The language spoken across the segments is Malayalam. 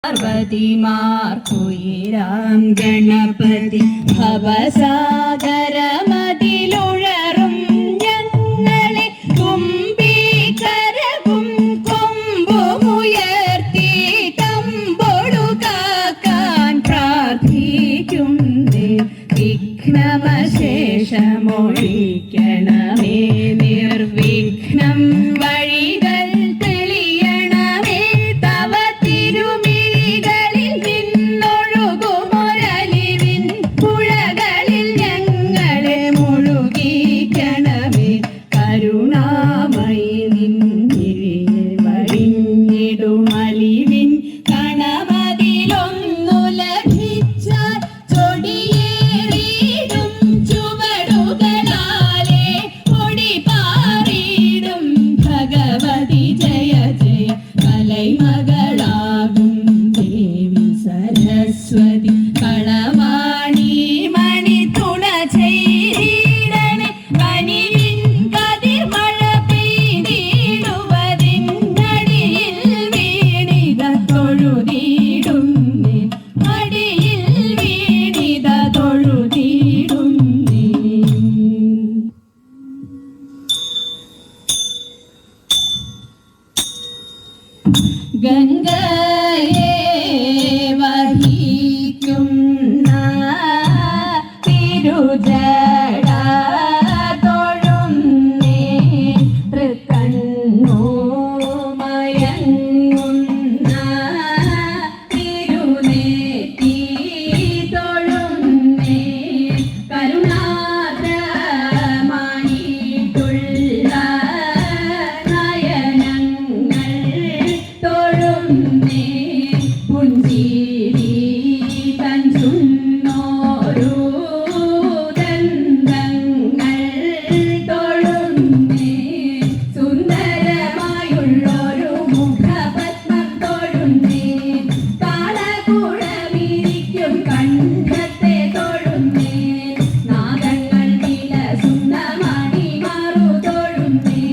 പാർവതിമാർക്കുയിരാം ഗണപതി ഭവസാഗരമതിലുഴറും ഞങ്ങളെ കുംഭീകരവും കൊമ്പുമുയർത്തി തമ്പൊടു കാക്കാൻ പ്രാർത്ഥിക്കുന്നേ. വിഘ്നമശേഷമൊഴിക്കണമേ നിർവിഘ്നം വഴികൾ തെളിയണമേ. തവ തിരുമിഴികളിൽ നിന്നൊഴുകുമൊരലിവിൻ പുഴകളിൽ ഞങ്ങളെ മുഴുകിക്കണമേ. കരുണാമയി നിന്നിഴിയെ വഴിഞ്ഞിടുമലിവിൻ കണമതിലൊന്നു ലഭിച്ചാൽ ചൊടിയേറിയിടും ചുവടുകളാലെ പൊടി പാറിയിടും ഭഗവതി ജയ ജയ. കലൈമകളാകും ദേവി സരസ്വതി കളവാണി മണി തുണ ചെയ്തിടണേ. കനിവിൻ കതിർമഴ പെയ്തിടുവതിനടിയിൽ വീണിത തൊഴുതിടുന്നേ. അടിയിൽ വീണിത തൊഴുതിടുന്നേ. ഗംഗയെ വഹിക്കുന്ന തിരുജട തൊഴുന്നേ. തൃക്കണ്ണു മയങ്ങുന്ന തിരുനെറ്റി തൊഴുന്നേ. കരുണാദ്രമായിട്ടുള്ള നയനങ്ങൾ തൊഴുന്നേ. പുഞ്ചിരി തൻ ചുന്നോരു ദന്തങ്ങൾ തൊഴുന്നേ. സുന്ദരമായുള്ളൊരു മുഖപത്മം തൊഴുന്നേ. താളകുഴമിരിക്കും കണ്ഠത്തെ തൊഴുന്നേ. നാദങ്ങൾ വിലസുന്ന മണിമാറു തൊഴുന്നേ.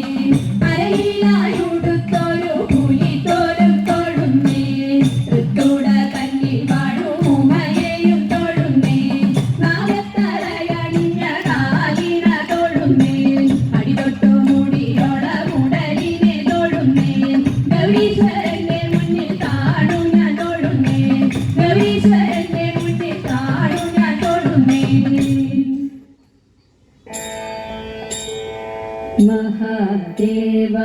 അരയിലായുടുത്തൊരു പുലിത്തോലും തൊഴുന്നേ. തൃത്തുട തന്നിൽ വാഴുമയെയും തൊഴുന്നേ. നാഗത്തലയണിഞ്ഞ കാലിന തൊഴുന്നേ. അടിതൊട്ടു മുടിയോളമുടലിനെ തൊഴുന്നേ. ഗൗരീശ്വരന്റെ മുന്നിൽ കാണും ഞാൻ തൊഴുന്നേ. ഗൗരീശ്വരന്റെ മുന്നിൽ കാണും ഞാൻ തൊഴുന്നേ. മഹാദേവ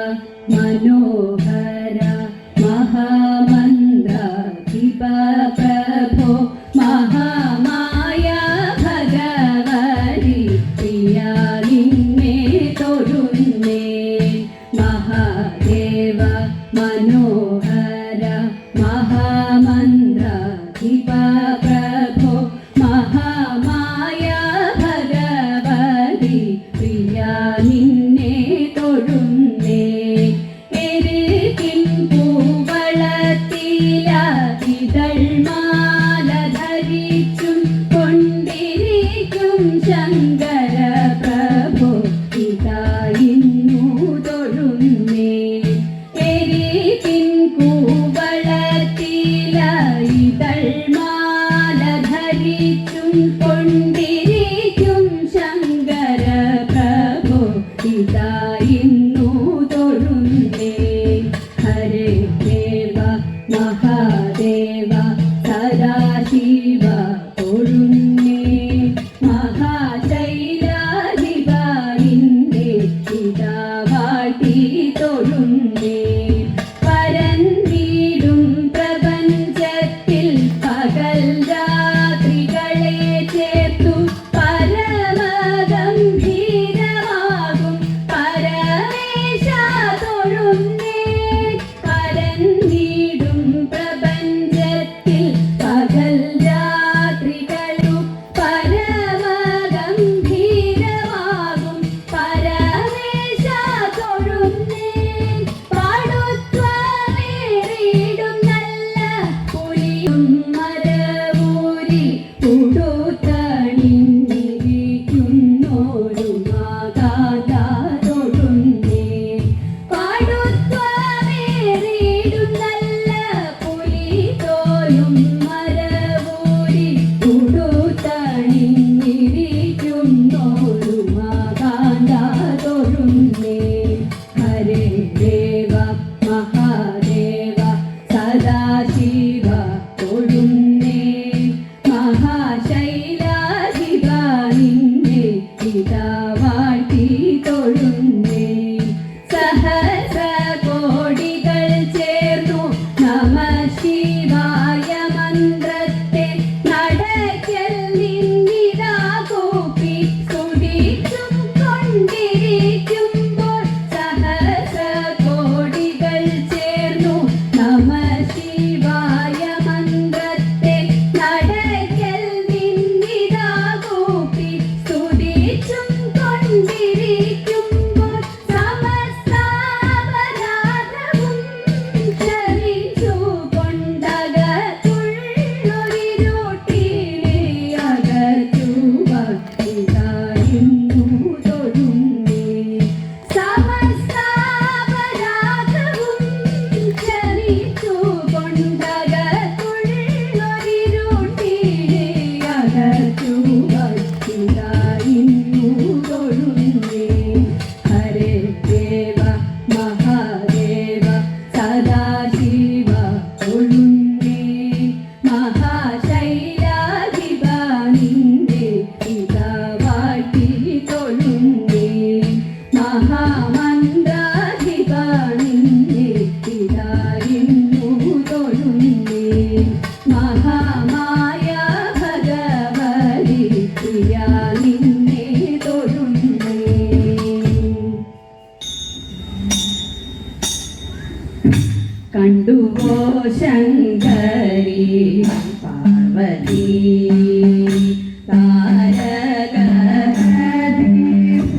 മനോഹര മഹാമന്ത്രാധിപ പ്രഭോ മഹാമായ ഭഗവതി പ്രിയ നിന്നെ തൊഴുന്നേ. മഹാദേവ മനോഹര മഹാമന്ത്രാധിപ പ്രഭോ മഹാമായ ഭഗവതി പ്രിയ നിന്നെ തൊഴുന്നേ. എരുകിൻ പൂവളത്തില ഇതൾമാല ധരിച്ചും കൊണ്ടിരിക്കും ശങ്കര പ്രഭു ഇതാ ഇന്നു തൊഴുന്നേ. എരുകിൻ പൂവളത്തില ഇതൾമാല ധരിച്ചും കൊണ്ടിരിക്കും ശങ്കര പ്രഭു ഇതാ ഇന്നു തൊഴുന്നേ. ഹരേ ദേവ മഹാദേവ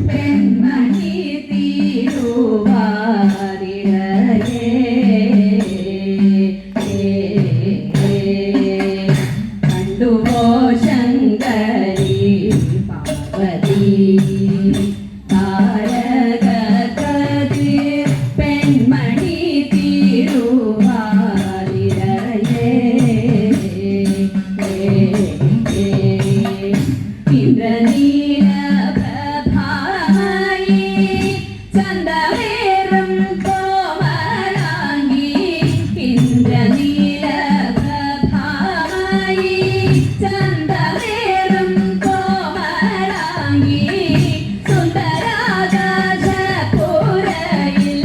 പെൺമണി തിരുവാതിരയേ കണ്ടുവോ ശങ്കരി പാർവതി താരകകതിർ പെൺമണി തിരുവാതിരയേ ഇന്ദ്രനീല പ്രഭായി ചന്ദമേറും കോമലാംഗി ഇന്ദ്രനീല പ്രഭായി ചന്ദമേറും കോമലാംഗി സുന്ദരാകാശപുരയിൽ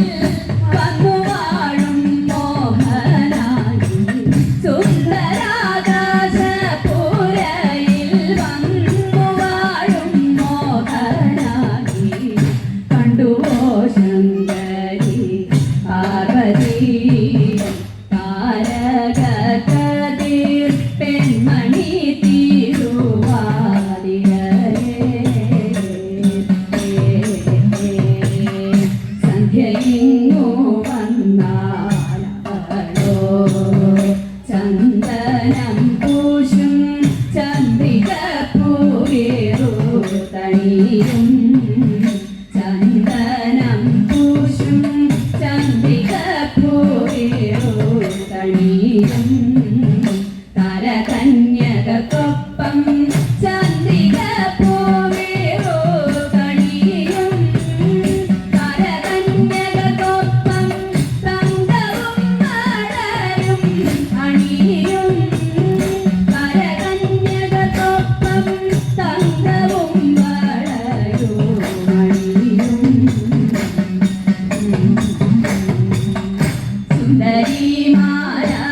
വന്നു വാഴും മോഹനായി സുന്ദരാകാശപുരയിൽ വന്നു വാഴും മോഹനായി കണ്ടുവോ ശങ്കരി പാർവതി താരകകതിർ പെൺമണി തിരുവാതിരയേ സന്ധ്യയിങ്ങു വന്നാലോ ചന്ദനം പൂശും ചന്ദ്രിക പൂവേറു തണിയും ചന്ദനം പൂശും ചന്ദ്രിക പൂവേറു തണിയും താരകന്യകക്കൊപ്പം ചന്ദ്രിക പൂവേറു തണിയും താരകന്യകക്കൊപ്പം തങ്കവും വളരും അണിയും താരകന്യകക്കൊപ്പം തങ്കവും വളരും അണിയും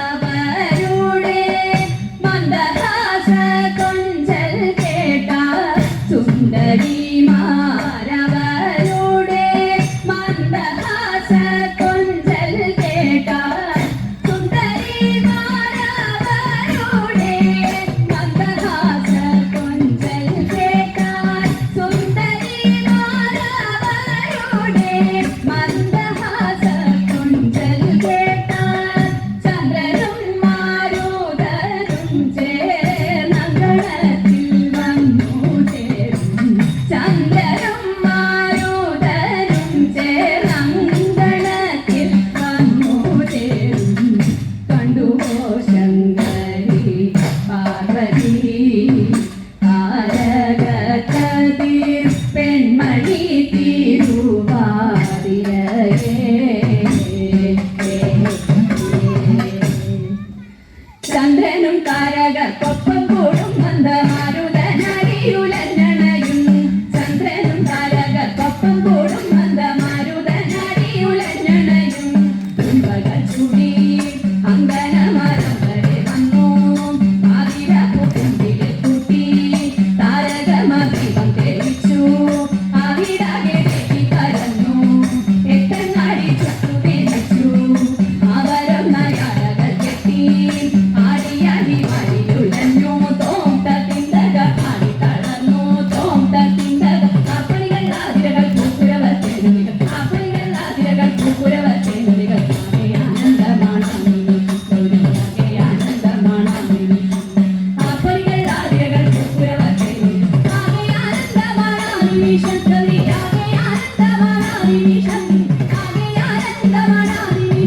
സുന്ദരിമാരവരുടെ മന്ദഹാസ കൊഞ്ചൽ കേട്ട സുന്ദരിമാരവരുടെ മന്ദഹാസ കൊഞ്ചൽ കേട്ട സുന്ദരിമാരവരുടെ മന്ദഹാസ കൊഞ്ചൽ കേട്ട സുന്ദരിമാരവരുടെ മന്ദഹാസ കൊഞ്ചൽ കേട്ട ചന്ദ്രനും മാരുതനും ചേർന്നങ്കണത്തിൽ വന്നു ചേരും ചന്ദ്രനും മാരുതനും ചേർന്നങ്കണത്തിൽ വന്നു ചേരും കണ്ടുവോ ശങ്കരി പാർവതി താരകകതിർ പെൺമണി തിരുവാതിരയേ ചന്ദ്രനും താരകക്കൊപ്പം കൂടും മന്ദമാരുതനടിയുലഞ്ഞണയും ചന്ദ്രനും താരകക്കൊപ്പം കൂടും മന്ദമാരുതനടിയുലഞ്ഞണയും തുമ്പകൾ ചൂടി അങ്കനമരം വരെ വന്നു ആതിര പൂമ്പിലെ കൂട്ടി താരകമഭിവം തെളിച്ചു ആവിടാകെ കരഞ്ഞു എട്ടങ്ങാടി ചുറ്റു തെളിച്ചു അവരം നയാടകൾ കെട്ടി ആടിയാടി വഴിയുലഞ്ഞു തോം തത്തിന്തക ആടി തളർന്നു തോം തത്തിന്തക അപ്പണികൾ ആതിരകൾ പൂക്കുരവർ തേനുകൾ അപ്പണികൾ ആതിരകൾ പൂക്കുരവർ തേനുകൾ ആകെ ആനന്ദമാണമിനി ഗൗരിയാകെ ആനന്ദമാണമിനി അപ്പണികൾ ആതിരകൾ പൂക്കുരവർ തേനുകൾ ആകെ ആനന്ദമാണമിനി ഗൗരിയാകെ ആനന്ദമാണമിനി ആകെ ആനന്ദമാണമിനി